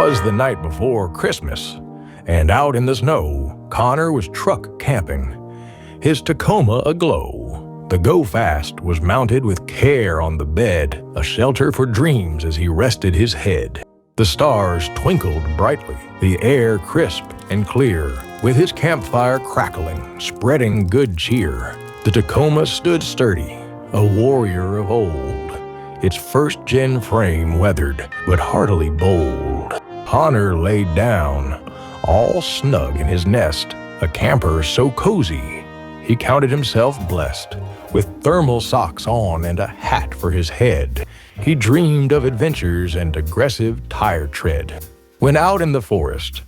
was the night before Christmas, and out in the snow, Connor was truck camping, his Tacoma aglow. The Go-Fast was mounted with care on the bed, a shelter for dreams as he rested his head. The stars twinkled brightly, the air crisp and clear, with his campfire crackling, spreading good cheer. The Tacoma stood sturdy, a warrior of old, its first-gen frame weathered, but heartily bold. Connor laid down, all snug in his nest, a camper so cozy, he counted himself blessed. With thermal socks on and a hat for his head, he dreamed of adventures and aggressive tire tread. When out in the forest,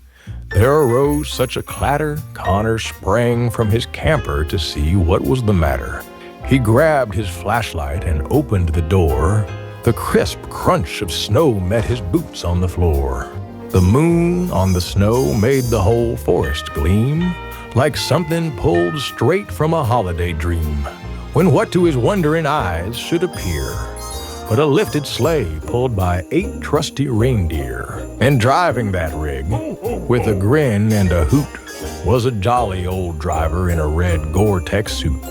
there arose such a clatter, Connor sprang from his camper to see what was the matter. He grabbed his flashlight and opened the door. The crisp crunch of snow met his boots on the floor. The moon on the snow made the whole forest gleam like something pulled straight from a holiday dream, when what to his wondering eyes should appear but a lifted sleigh pulled by 8 trusty reindeer. And driving that rig, with a grin and a hoot, was a jolly old driver in a red Gore-Tex suit.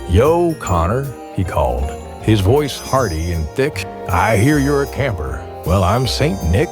"Yo, Connor," he called, his voice hearty and thick. "I hear you're a camper. Well, I'm Saint Nick.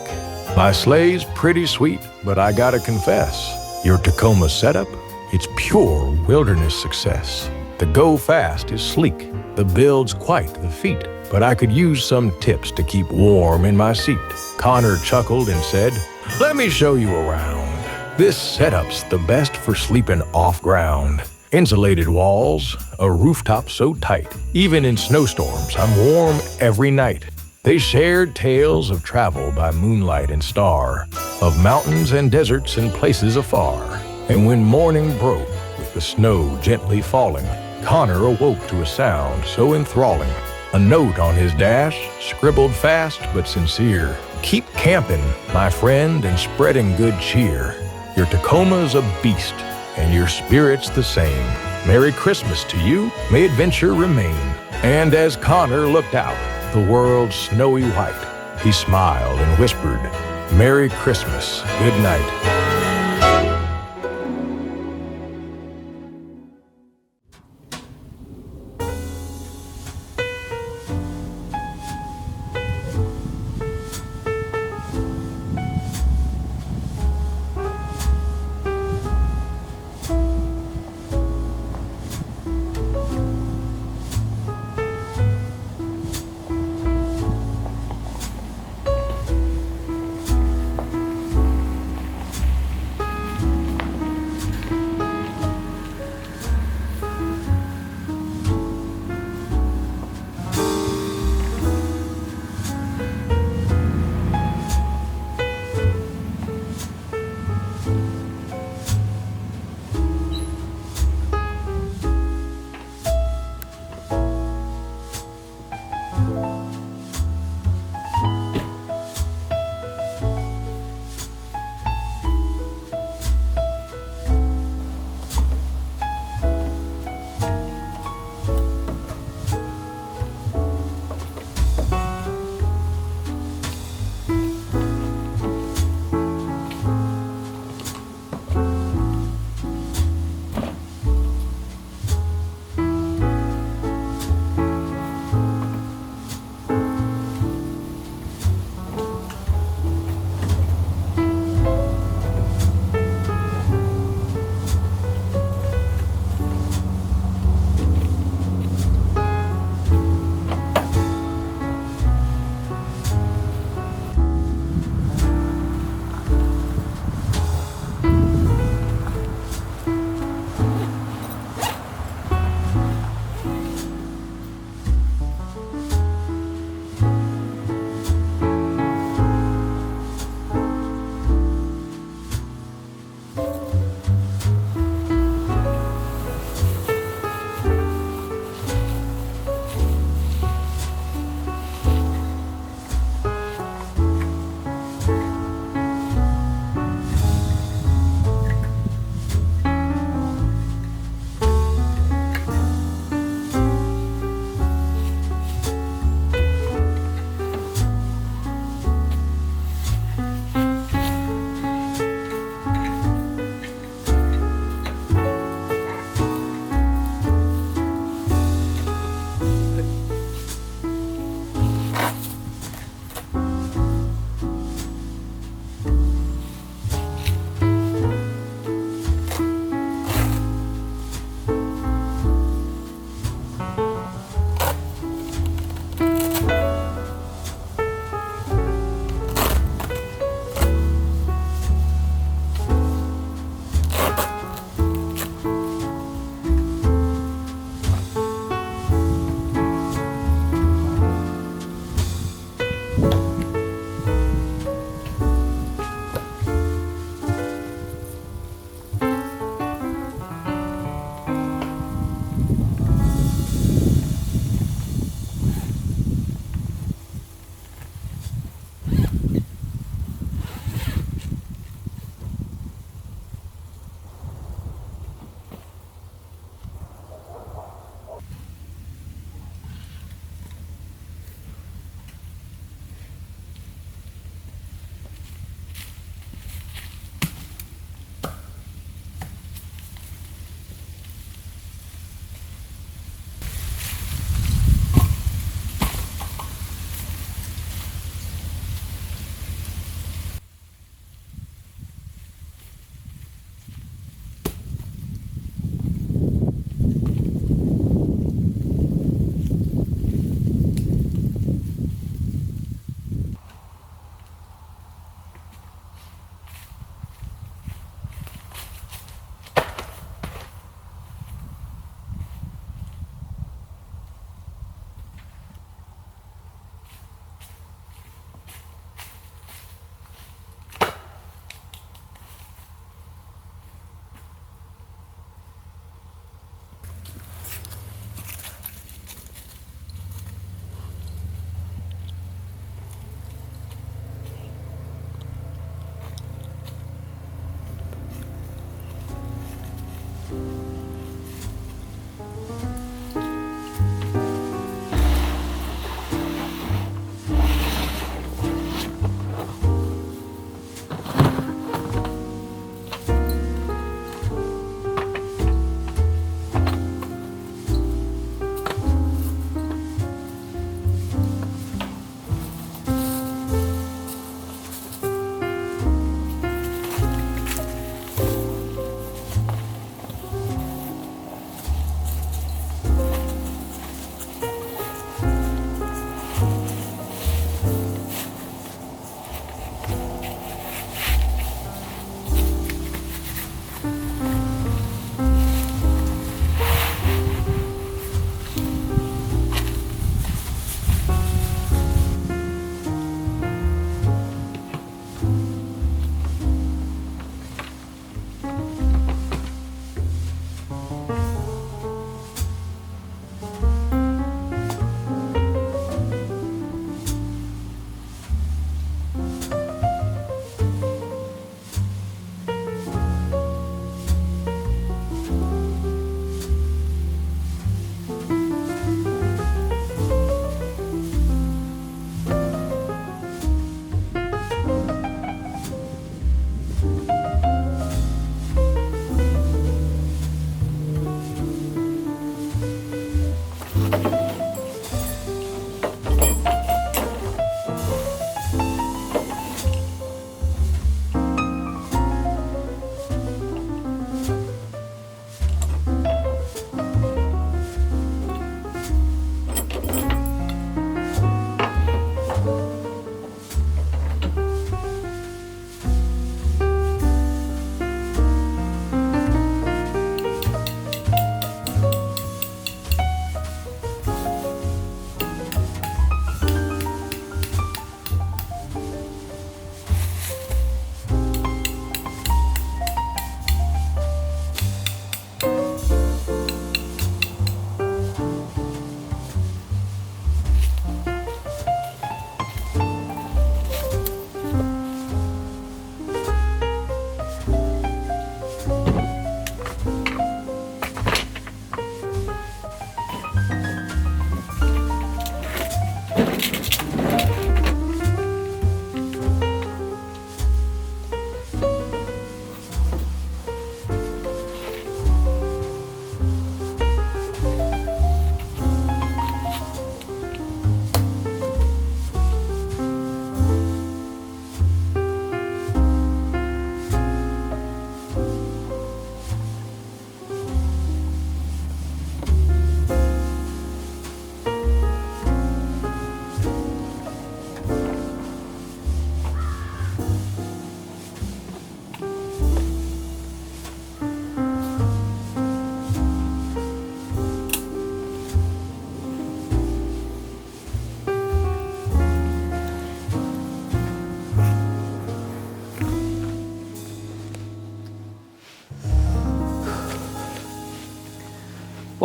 My sleigh's pretty sweet, but I gotta confess, your Tacoma setup, it's pure wilderness success. The Go-Fast is sleek, the build's quite the feat, but I could use some tips to keep warm in my seat." Connor chuckled and said, "Let me show you around. This setup's the best for sleeping off-ground. Insulated walls, a rooftop so tight, even in snowstorms, I'm warm every night." They shared tales of travel by moonlight and star, of mountains and deserts and places afar. And when morning broke, with the snow gently falling, Connor awoke to a sound so enthralling. A note on his dash, scribbled fast but sincere. "Keep camping, my friend, and spreading good cheer. Your Tacoma's a beast, and your spirit's the same. Merry Christmas to you, may adventure remain." And as Connor looked out, the world snowy white, he smiled and whispered, "Merry Christmas, good night."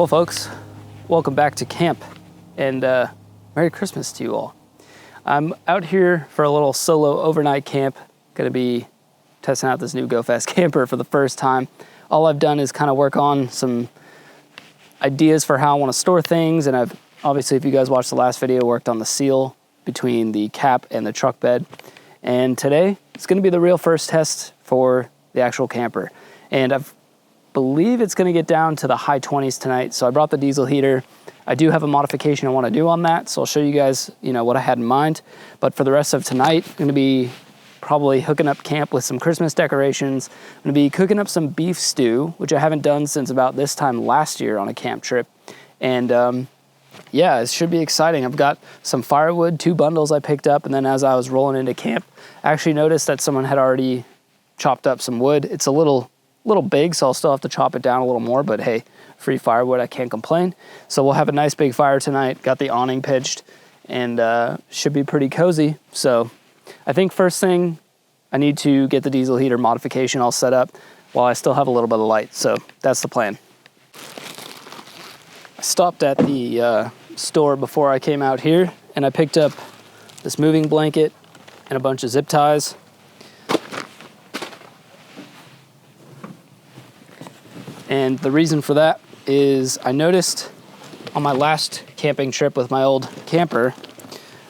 Well, folks, welcome back to camp, and Merry Christmas to you all. I'm out here for a little solo overnight camp. Gonna be testing out this new Go Fast camper for the first time. All I've done is kind of work on some ideas for how I want to store things, and I've obviously, if you guys watched the last video, worked on the seal between the cap and the truck bed. And today, it's gonna be the real first test for the actual camper. And I believe it's gonna get down to the high 20s tonight. So I brought the diesel heater. I do have a modification I wanna do on that. So I'll show you guys, what I had in mind. But for the rest of tonight, I'm gonna be probably hooking up camp with some Christmas decorations. I'm gonna be cooking up some beef stew, which I haven't done since about this time last year on a camp trip. And yeah, it should be exciting. I've got some firewood, 2 bundles I picked up, and then as I was rolling into camp, I actually noticed that someone had already chopped up some wood. It's a little big, so I'll still have to chop it down a little more, but hey, free firewood, I can't complain. So we'll have a nice big fire tonight, got the awning pitched, and should be pretty cozy. So I think first thing, I need to get the diesel heater modification all set up while I still have a little bit of light, so that's the plan. I stopped at the store before I came out here, and I picked up this moving blanket and a bunch of zip ties. And the reason for that is I noticed on my last camping trip with my old camper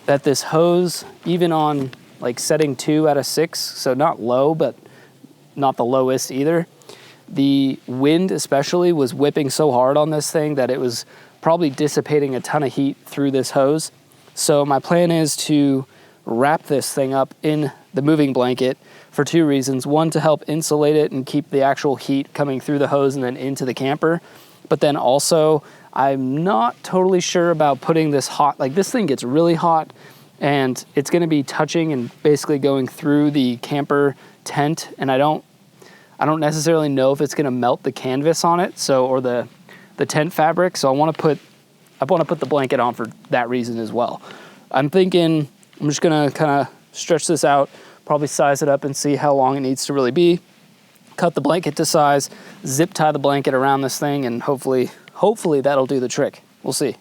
that this hose, even on like setting 2 out of 6, so not low, but not the lowest either, the wind especially was whipping so hard on this thing that it was probably dissipating a ton of heat through this hose. So my plan is to wrap this thing up in the moving blanket for 2 reasons. One, to help insulate it and keep the actual heat coming through the hose and then into the camper. But then also, I'm not totally sure about putting this hot, like this thing gets really hot and it's gonna be touching and basically going through the camper tent, and I don't necessarily know if it's gonna melt the canvas on it, or the tent fabric, so I wanna put the blanket on for that reason as well. I'm thinking I'm just gonna kind of stretch this out, probably size it up and see how long it needs to really be. Cut the blanket to size, zip tie the blanket around this thing, and hopefully that'll do the trick. We'll see.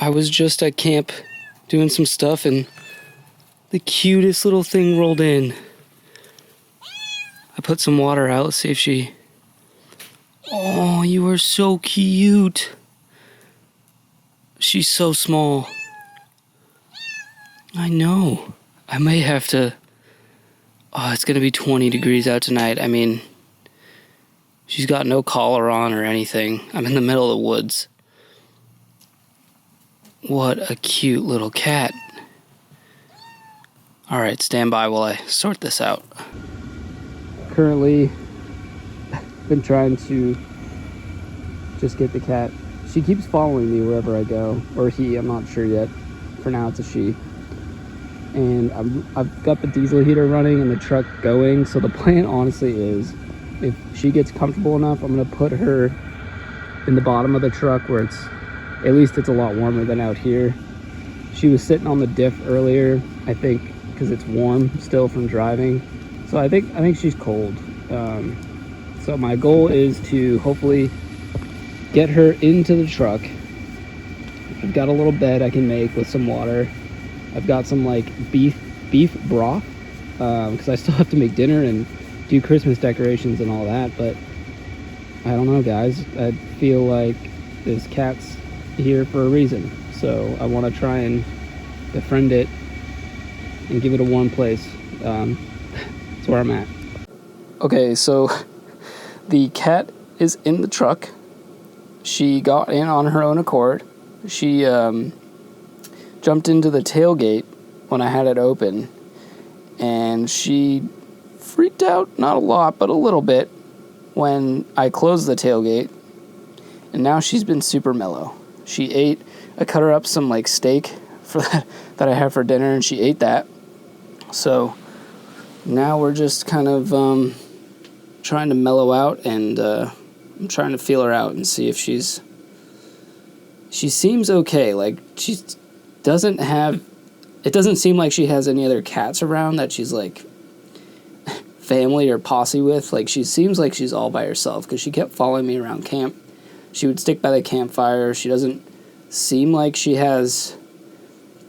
I was just at camp doing some stuff and the cutest little thing rolled in. I put some water out. Let's see if she... Oh, you are so cute. She's so small. I know. I may have to... Oh, it's going to be 20 degrees out tonight. I mean, she's got no collar on or anything. I'm in the middle of the woods. What a cute little cat. All right, stand by while I sort this out. Currently, been trying to just get the cat. She keeps following me wherever I go, or he, I'm not sure yet. For now, it's a she. And I've got the diesel heater running and the truck going, so the plan honestly is, if she gets comfortable enough, I'm gonna put her in the bottom of the truck where it's, at least it's a lot warmer than out here. She was sitting on the diff earlier, I think, because it's warm still from driving. So I think she's cold. So my goal is to hopefully get her into the truck. I've got a little bed I can make with some water. I've got some like beef broth, because I still have to make dinner and do Christmas decorations and all that. But I don't know, guys. I feel like this cat's here for a reason. So I want to try and befriend it and give it a warm place. That's where I'm at. Okay, so the cat is in the truck. She got in on her own accord. She jumped into the tailgate when I had it open, and she freaked out, not a lot, but a little bit, when I closed the tailgate, and now she's been super mellow. She ate, I cut her up some like steak for that I had for dinner, and she ate that. So now we're just kind of trying to mellow out, and I'm trying to feel her out and see if she seems okay. Like, she doesn't have, it doesn't seem like she has any other cats around that she's like family or posse with. Like, she seems like she's all by herself, because she kept following me around camp. She would stick by the campfire. She doesn't seem like she has,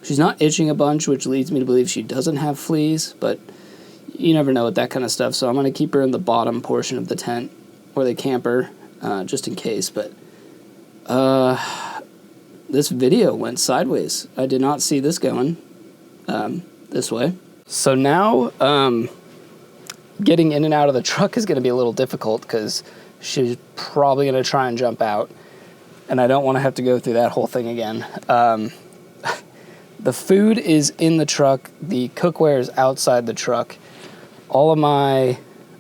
she's not itching a bunch, which leads me to believe she doesn't have fleas, but you never know with that kind of stuff. So I'm going to keep her in the bottom portion of the tent where they camper, just in case. But this video went sideways. I did not see this going this way. So now getting in and out of the truck is going to be a little difficult, because she's probably going to try and jump out, and I don't want to have to go through that whole thing again. The food is in the truck. The cookware is outside the truck. All of my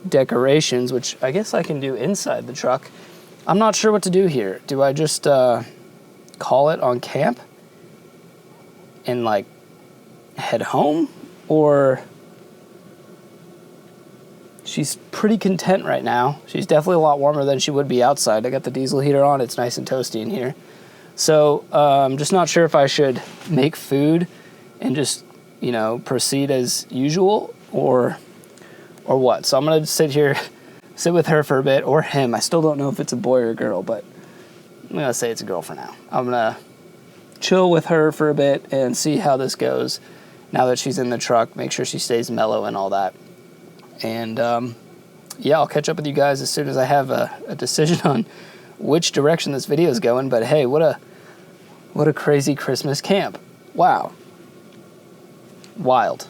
decorations, which I guess I can do inside the truck. I'm not sure what to do here. Do I just call it on camp and like head home? Or she's pretty content right now. She's definitely a lot warmer than she would be outside. I got the diesel heater on. It's nice and toasty in here. So I'm just not sure if I should make food and just, proceed as usual, or what. So I'm going to sit with her for a bit, or him. I still don't know if it's a boy or a girl, but I'm going to say it's a girl for now. I'm going to chill with her for a bit and see how this goes now that she's in the truck, make sure she stays mellow and all that. And I'll catch up with you guys as soon as I have a decision on which direction this video is going. But hey, what a crazy Christmas camp. Wow. Wild.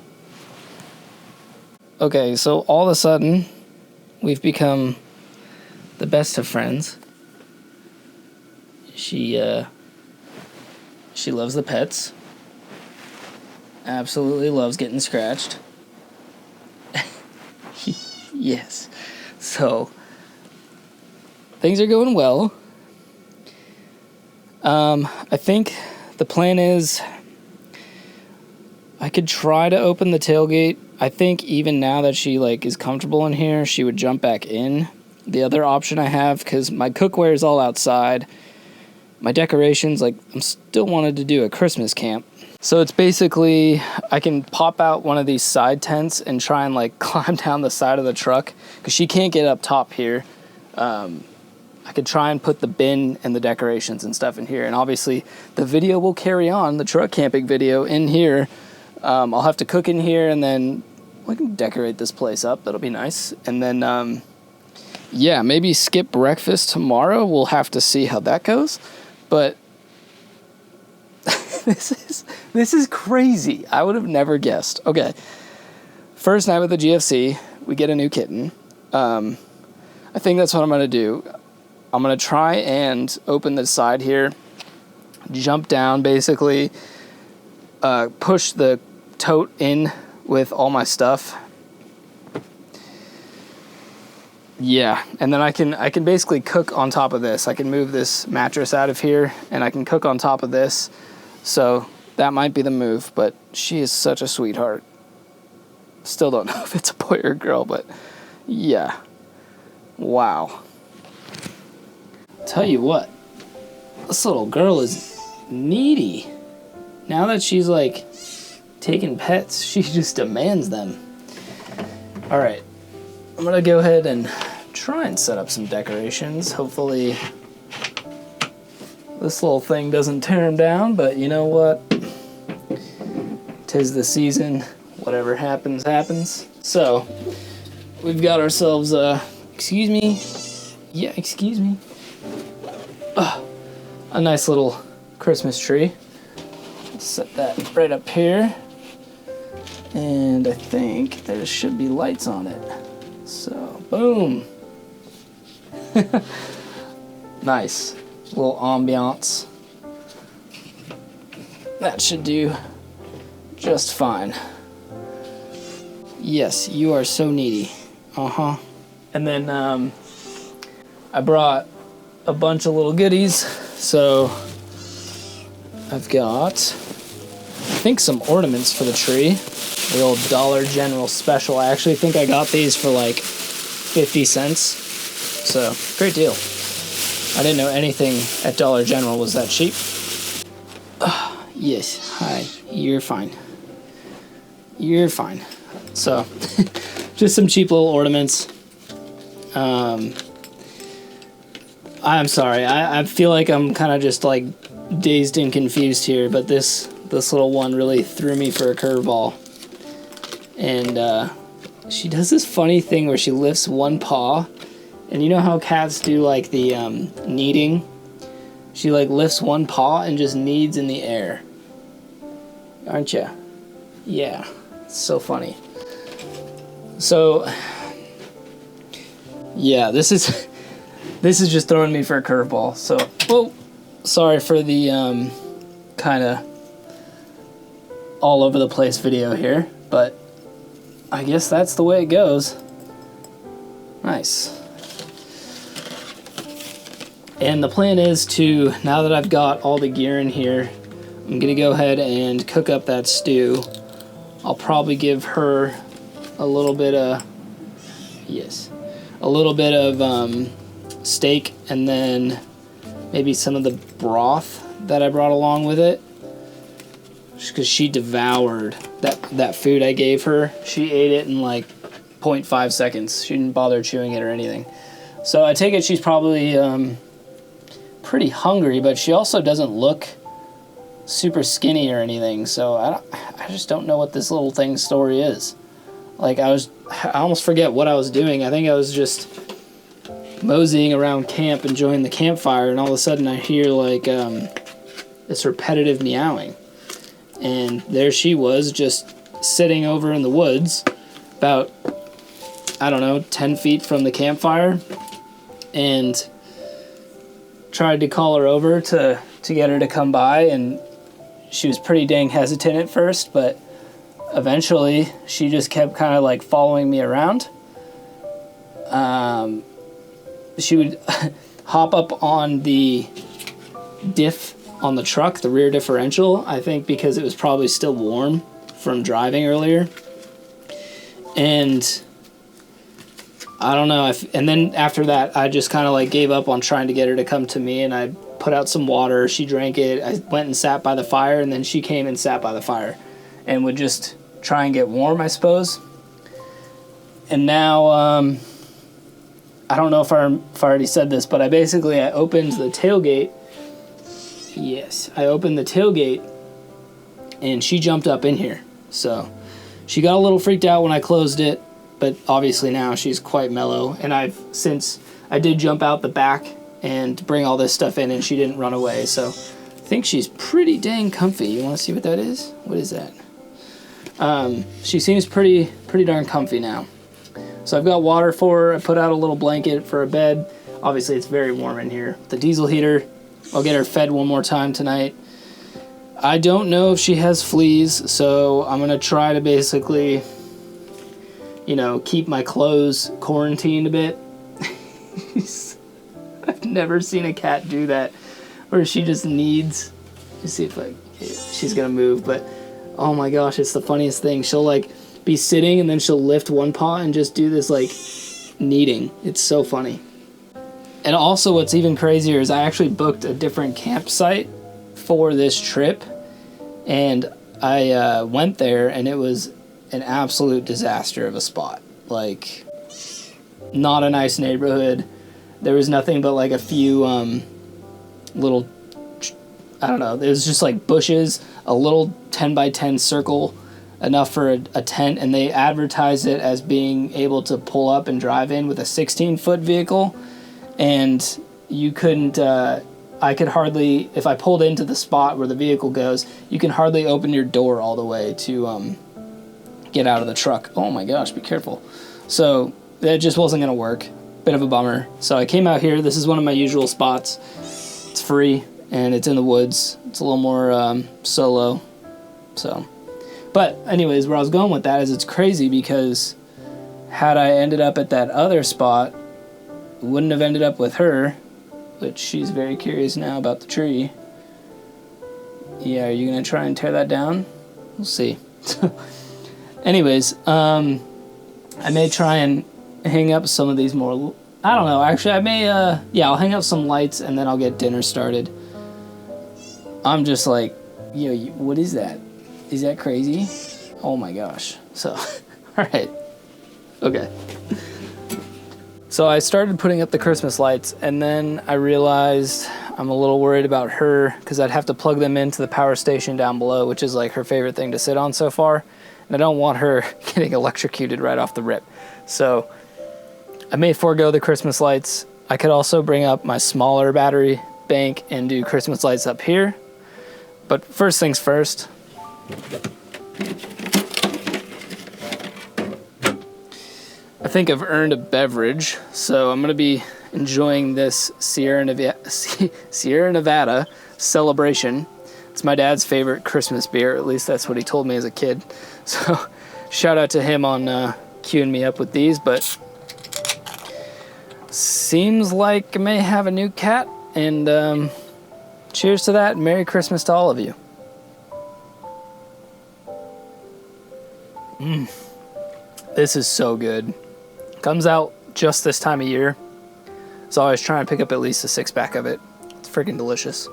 Okay, so all of a sudden, we've become the best of friends. She loves the pets. Absolutely loves getting scratched. Yes. So, things are going well. I think the plan is I could try to open the tailgate. I think even now that she is comfortable in here, she would jump back in. The other option I have, because my cookware is all outside, my decorations, I'm still wanted to do a Christmas camp. So it's basically, I can pop out one of these side tents and try and climb down the side of the truck, because she can't get up top here. I could try and put the bin and the decorations and stuff in here. And obviously the video will carry on, the truck camping video in here. I'll have to cook in here, and then we can decorate this place up. That'll be nice. And then, yeah, maybe skip breakfast tomorrow. We'll have to see how that goes. But this is crazy. I would have never guessed. Okay. First night with the GFC, we get a new kitten. I think that's what I'm going to do. I'm going to try and open the side here, jump down basically, push the tote in with all my stuff. Yeah, and then I can basically cook on top of this. I can move this mattress out of here, and I can cook on top of this. So that might be the move, but she is such a sweetheart. Still don't know if it's a boy or a girl, but yeah. Wow. Tell you what, this little girl is needy. Now that she's like taking pets, she just demands them. All right, I'm gonna go ahead and try and set up some decorations. Hopefully this little thing doesn't tear them down, but you know what? 'Tis the season. Whatever happens, happens. So we've got ourselves excuse me. Yeah, excuse me. A nice little Christmas tree. Let's set that right up here. And I think there should be lights on it. So, boom. Nice. Little ambiance. That should do just fine. Yes, you are so needy. Uh-huh. And then I brought a bunch of little goodies. So I've got, I think, some ornaments for the tree. The old Dollar General special. I actually think I got these for like 50 cents. So, great deal. I didn't know anything at Dollar General was that cheap. Yes, hi. You're fine. You're fine. So, just some cheap little ornaments. I'm sorry. I feel like I'm kind of just like dazed and confused here, but this little one really threw me for a curveball. And she does this funny thing where she lifts one paw, and you know how cats do like the kneading? She like lifts one paw and just kneads in the air. Aren't ya? Yeah. It's so funny. So yeah, this is just throwing me for a curveball. So, well, sorry for the kind of all over the place video here, but I guess that's the way it goes. Nice. And the plan is to, now that I've got all the gear in here, I'm gonna go ahead and cook up that stew. I'll probably give her a little bit of, yes, a little bit of steak, and then maybe some of the broth that I brought along with it, because she devoured that food I gave her. She ate it in like 0.5 seconds. She didn't bother chewing it or anything. So I take it she's probably pretty hungry, but she also doesn't look super skinny or anything. So I just don't know what this little thing's story is. Like I almost forget what I was doing. I think I was just moseying around camp, enjoying the campfire, and all of a sudden I hear like this repetitive meowing. And there she was, just sitting over in the woods, about, I don't know, 10 feet from the campfire, and tried to call her over to get her to come by, and she was pretty dang hesitant at first, but eventually she just kept kind of like following me around. She would hop up on the diff on the truck, the rear differential, I think because it was probably still warm from driving earlier. And I don't know and then after that, I just kind of like gave up on trying to get her to come to me, and I put out some water. She drank it. I went and sat by the fire, and then she came and sat by the fire and would just try and get warm, I suppose. And now, I don't know if I already said this, but I opened the tailgate. Yes, I opened the tailgate, and she jumped up in here. So she got a little freaked out when I closed it, but obviously now she's quite mellow. And since I did jump out the back and bring all this stuff in, and she didn't run away, so I think she's pretty dang comfy. You want to see what that is? What is that? She seems pretty darn comfy now. So I've got water for her. I put out a little blanket for a bed. Obviously it's very warm in here. The diesel heater, I'll get her fed one more time tonight. I don't know if she has fleas, so I'm gonna try to basically, keep my clothes quarantined a bit. I've never seen a cat do that, where she just needs, let's see if she's gonna move, but oh my gosh, it's the funniest thing. She'll be sitting and then she'll lift one paw and just do this kneading. It's so funny. And also what's even crazier is I actually booked a different campsite for this trip, and I went there and it was an absolute disaster of a spot. Not a nice neighborhood. There was nothing but a few little, I don't know, it was just bushes, a little 10 by 10 circle, enough for a tent, and they advertised it as being able to pull up and drive in with a 16-foot vehicle, and you couldn't, I could hardly, if I pulled into the spot where the vehicle goes, you can hardly open your door all the way to get out of the truck. Oh my gosh, be careful. So that just wasn't going to work. Bit of a bummer. So I came out here. This is one of my usual spots. It's free, and it's in the woods. It's a little more solo. So, but anyways, where I was going with that is it's crazy because had I ended up at that other spot, wouldn't have ended up with her, but she's very curious now about the tree. Yeah, are you going to try and tear that down? We'll see. Anyways, I may try and hang up some of these more, I don't know, actually I may, I'll hang up some lights and then I'll get dinner started. I'm just what is that? Is that crazy? Oh my gosh. So, alright. Okay. So I started putting up the Christmas lights, and then I realized I'm a little worried about her because I'd have to plug them into the power station down below, which is her favorite thing to sit on so far. And I don't want her getting electrocuted right off the rip. So I may forego the Christmas lights. I could also bring up my smaller battery bank and do Christmas lights up here. But first things first. I think I've earned a beverage, so I'm going to be enjoying this Sierra Nevada Celebration. It's my dad's favorite Christmas beer, at least that's what he told me as a kid. So shout out to him on queuing me up with these, but seems like I may have a new cat, and cheers to that, and Merry Christmas to all of you. This is so good. Comes out just this time of year, so I always try and pick up at least a 6-pack of it. It's freaking delicious.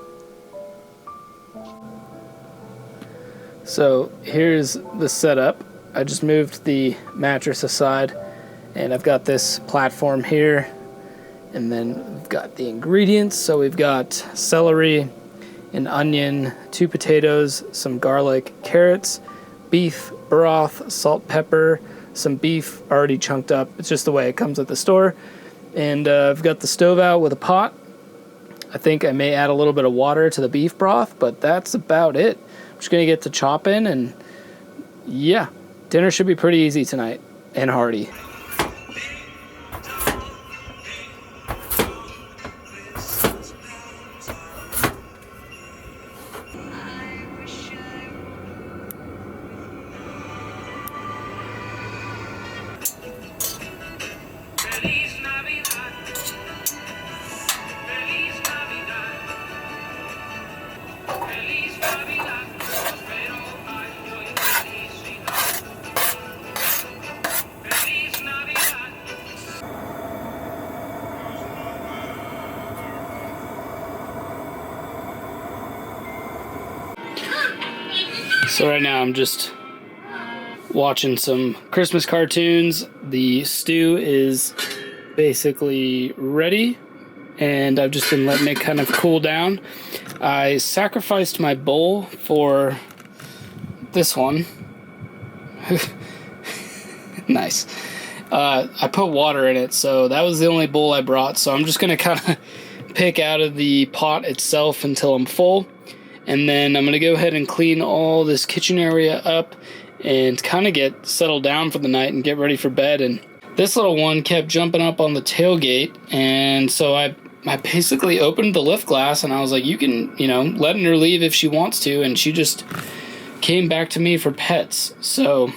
So here's the setup. I just moved the mattress aside, and I've got this platform here, and then we've got the ingredients. So we've got celery, an onion, 2 potatoes, some garlic, carrots, beef broth, salt, pepper, some beef already chunked up. It's just the way it comes at the store. And I've got the stove out with a pot. I think I may add a little bit of water to the beef broth, but that's about it. I'm just going to get to chopping, and yeah, dinner should be pretty easy tonight and hearty. So right now I'm just watching some Christmas cartoons. The stew is basically ready, and I've just been letting it kind of cool down. I sacrificed my bowl for this one. Nice. I put water in it, so that was the only bowl I brought, so I'm just going to kind of pick out of the pot itself until I'm full, and then I'm going to go ahead and clean all this kitchen area up and kind of get settled down for the night and get ready for bed. And this little one kept jumping up on the tailgate, and so I basically opened the lift glass, and I was like, you can, letting her leave if she wants to, and she just came back to me for pets. So,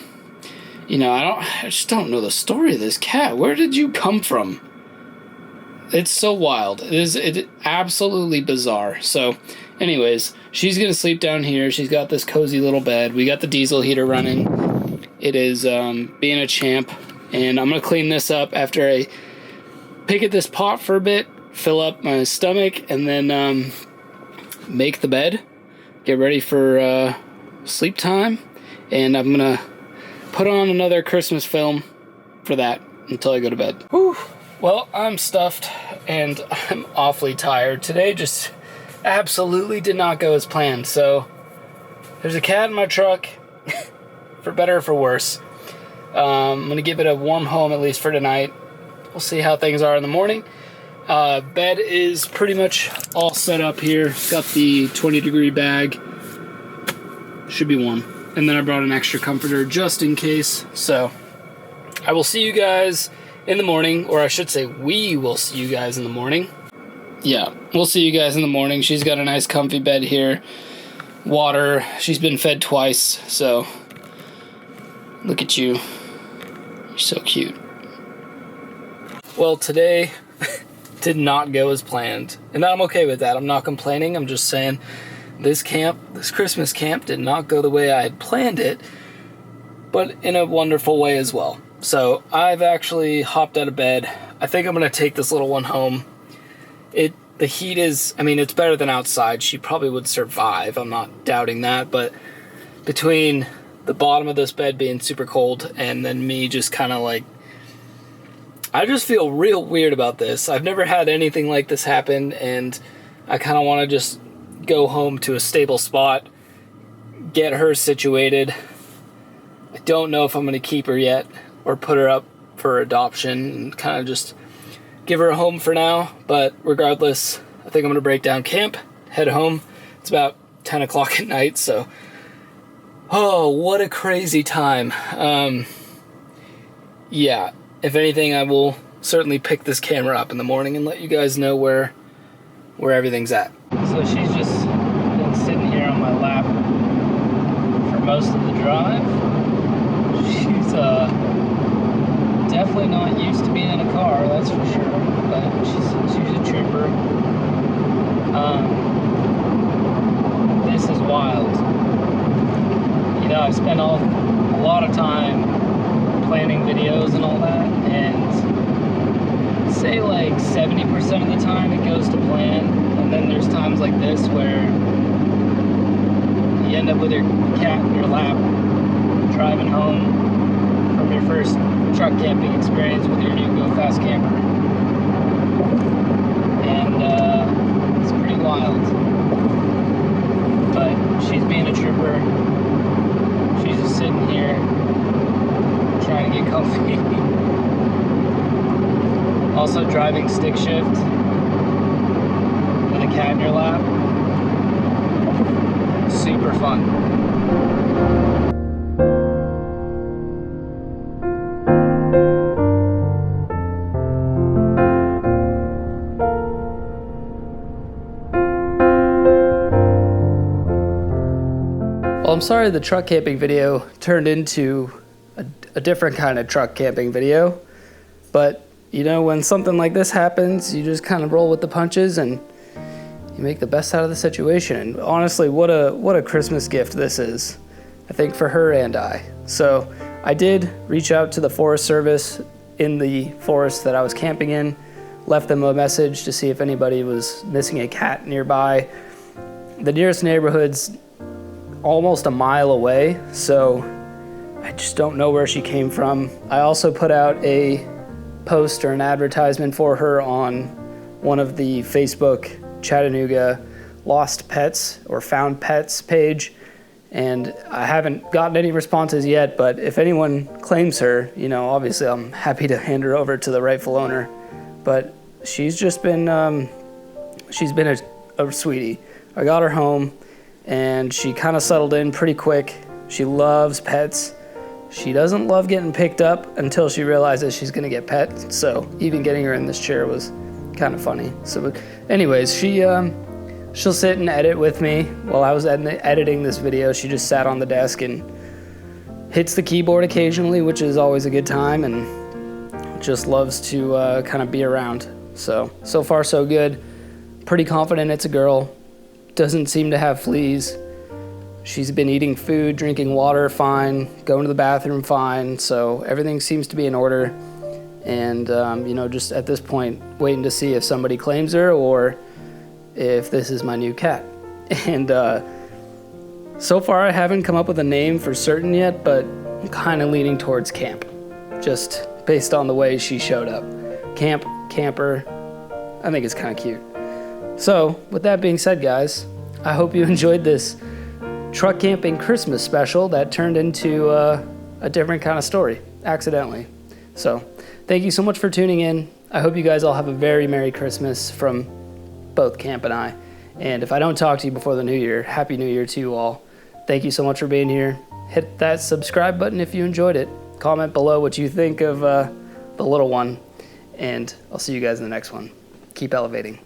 I just don't know the story of this cat. Where did you come from? It's so wild. It's absolutely bizarre. So, anyways, she's going to sleep down here. She's got this cozy little bed. We got the diesel heater running. It is being a champ. And I'm going to clean this up after I pick at this pot for a bit, fill up my stomach, and then make the bed, get ready for sleep time. And I'm going to put on another Christmas film for that until I go to bed. Whew. Well, I'm stuffed and I'm awfully tired. Today just absolutely did not go as planned. So there's a cat in my truck, for better or for worse. I'm going to give it a warm home at least for tonight. We'll see how things are in the morning. Bed is pretty much all set up here. Got the 20-degree bag. Should be warm. And then I brought an extra comforter just in case. So I will see you guys in the morning, or I should say we will see you guys in the morning. Yeah, we'll see you guys in the morning. She's got a nice comfy bed here. Water. She's been fed twice, so look at you. You're so cute. Well, today did not go as planned, and I'm okay with that. I'm not complaining. I'm just saying this Christmas camp did not go the way I had planned it, but in a wonderful way as well. So I've actually hopped out of bed. I think I'm going to take this little one home. The heat is, it's better than outside. She probably would survive. I'm not doubting that, but between the bottom of this bed being super cold and then me just kind of like, I just feel real weird about this. I've never had anything like this happen, and I kind of want to just go home to a stable spot, get her situated. I don't know if I'm going to keep her yet or put her up for adoption and kind of just give her a home for now. But regardless, I think I'm going to break down camp, head home. It's about 10 o'clock at night, so oh, what a crazy time. Yeah, if anything, I will certainly pick this camera up in the morning and let you guys know where everything's at. So she's just been sitting here on my lap for most of the drive. She's definitely not used to being in a car, that's for sure, but she's a trooper. This is wild. I've spent a lot of time planning videos and all that, and say like 70% of the time it goes to plan, and then there's times like this where you end up with your cat in your lap driving home from your first truck camping experience with your new Go Fast camper, and it's pretty wild. But she's being a trooper. She's just sitting here trying to get comfy. Also driving stick shift with a cat in your lap. Super fun. Well, I'm sorry the truck camping video turned into a different kind of truck camping video, but when something like this happens, you just kind of roll with the punches and you make the best out of the situation. And honestly, what a Christmas gift this is, I think, for her and I. So I did reach out to the Forest Service in the forest that I was camping in, left them a message to see if anybody was missing a cat nearby. The nearest neighborhood's almost a mile away, so I just don't know where she came from. I also put out a post or an advertisement for her on one of the Facebook Chattanooga Lost Pets or Found Pets page, and I haven't gotten any responses yet, but if anyone claims her, obviously I'm happy to hand her over to the rightful owner. But she's just been, she's been a sweetie. I got her home, and she kind of settled in pretty quick. She loves pets. She doesn't love getting picked up until she realizes she's gonna get pet, so even getting her in this chair was kind of funny. So anyways, she'll sit and edit with me. While I was editing this video, she just sat on the desk and hits the keyboard occasionally, which is always a good time, and just loves to kind of be around. So far so good. Pretty confident it's a girl. Doesn't seem to have fleas. She's been eating food, drinking water fine, going to the bathroom fine, so everything seems to be in order. And, just at this point, waiting to see if somebody claims her or if this is my new cat. And so far I haven't come up with a name for certain yet, but I'm kind of leaning towards Camp, just based on the way she showed up. Camp, camper, I think it's kind of cute. So with that being said, guys, I hope you enjoyed this truck camping Christmas special that turned into a different kind of story, accidentally. So thank you so much for tuning in. I hope you guys all have a very Merry Christmas from both Camp and I. And if I don't talk to you before the new year, Happy New Year to you all. Thank you so much for being here. Hit that subscribe button if you enjoyed it. Comment below what you think of the little one. And I'll see you guys in the next one. Keep elevating.